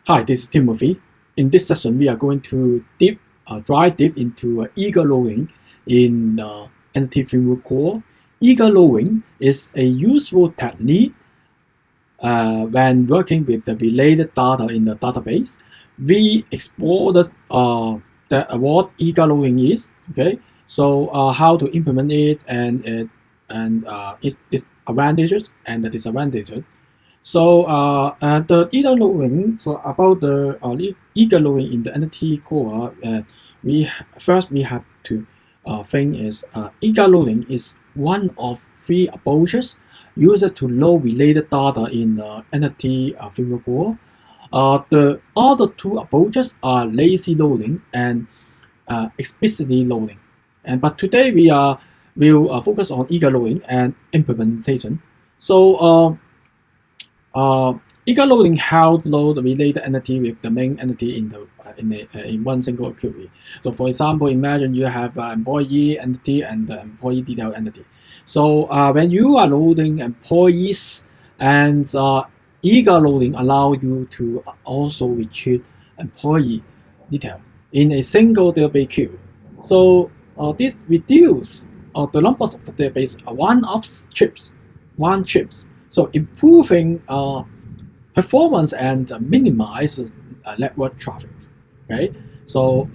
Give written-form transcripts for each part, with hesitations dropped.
Hi, this is Timothy. In this session, we are going to dive deep into eager loading in Entity Framework Core. Eager loading is a useful technique when working with the related data in the database. We explore what eager loading is. Okay, so how to implement it and its advantages and the disadvantages. So the eager loading. So about the eager loading in the entity core, we have to think is eager loading is one of three approaches used to load related data in the entity framework core. The other two approaches are lazy loading and explicitly loading. But today will focus on eager loading and implementation. So eager loading how to load the related entity with the main entity in one single query. So for example, imagine you have an employee entity and the employee detail entity. So when you are loading employees and eager loading allow you to also retrieve employee details in a single database queue. So this reduces the numbers of the database one trips. So improving performance and minimize network traffic. Okay, so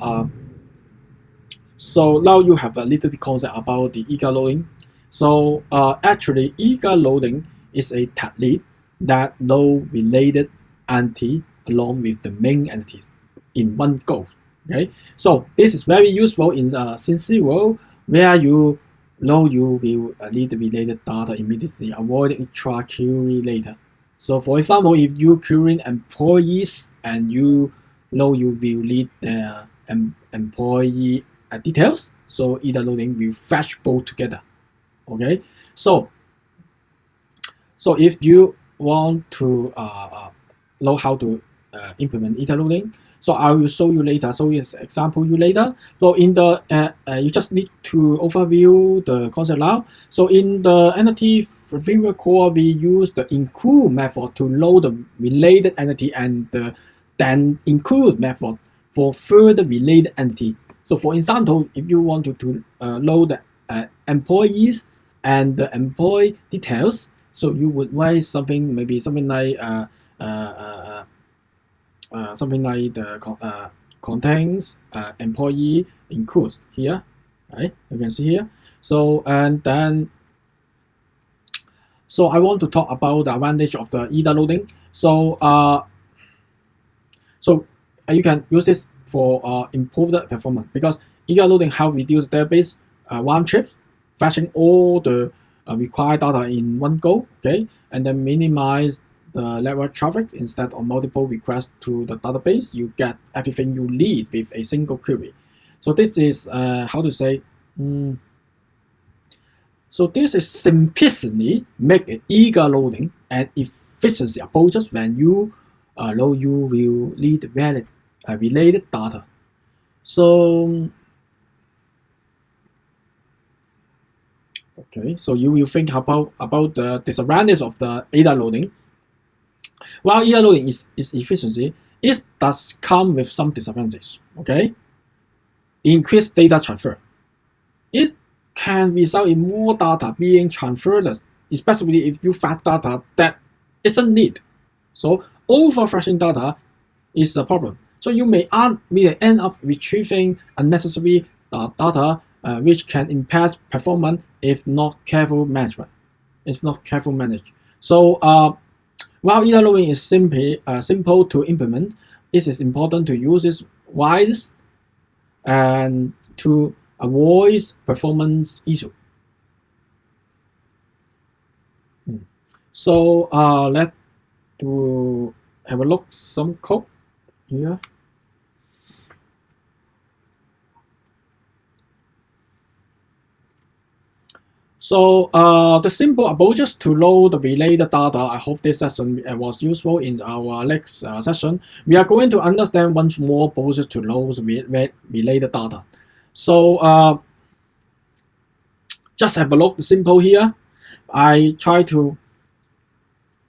so now you have a little bit concept about the eager loading. So actually, eager loading is a technique that load related entity along with the main entities in one go. Okay, so this is very useful in a sincere world where you know you will need the related data immediately, avoiding extra query later. So for example, if you querying employees and you know you will need the employee details, so eager loading will fetch both together. Okay, so if you want to know how to implement eager loading, so I will show you later. So it's example you later. So in the you just need to overview the concept now. So in the entity framework core, we use the include method to load the related entity and then include method for further related entity. So for example, if you want to load the employees and the employee details, so you would write something maybe something like the contains employee includes here, right? You can see here. So and then so I want to talk about the advantage of the eager loading. So you can use this for improved performance because eager loading help reduce database one trip, fetching all the required data in one go, okay, and then minimize the network traffic instead of multiple requests to the database. You get everything you need with a single query. So this is how to say. So this is simplicity make it eager loading and efficiency approaches when you know you will need valid related data. So okay, so you will think about the disadvantage of the eager loading. While eager loading is efficiency, it does come with some disadvantages. Okay, increased data transfer. It can result in more data being transferred, especially if you fetch data that isn't needed. So overfetching data is a problem. So you may end up retrieving unnecessary data, which can impact performance if not careful management. It's not careful managed. So while eager loading is simple to implement, it is important to use it wise and to avoid performance issue. So let's have a look some code here. So the simple approaches to load the related data. I hope this session was useful. In our next session, we are going to understand once more approaches to load related data. So just have a look simple here. I try to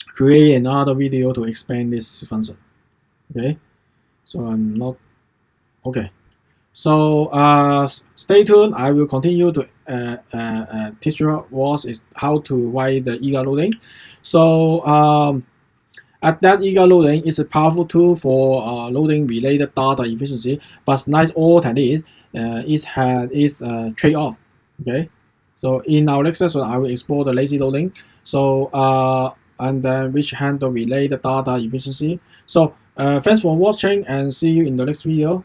create another video to explain this function. Okay, so I'm not okay. So stay tuned. I will continue to teach you what is how to write the eager loading. So at that eager loading is a powerful tool for loading related data efficiency, but like all techniques, it has its trade-off. Okay, so in our next session, I will explore the lazy loading. So and then which handle related data efficiency. So thanks for watching and see you in the next video.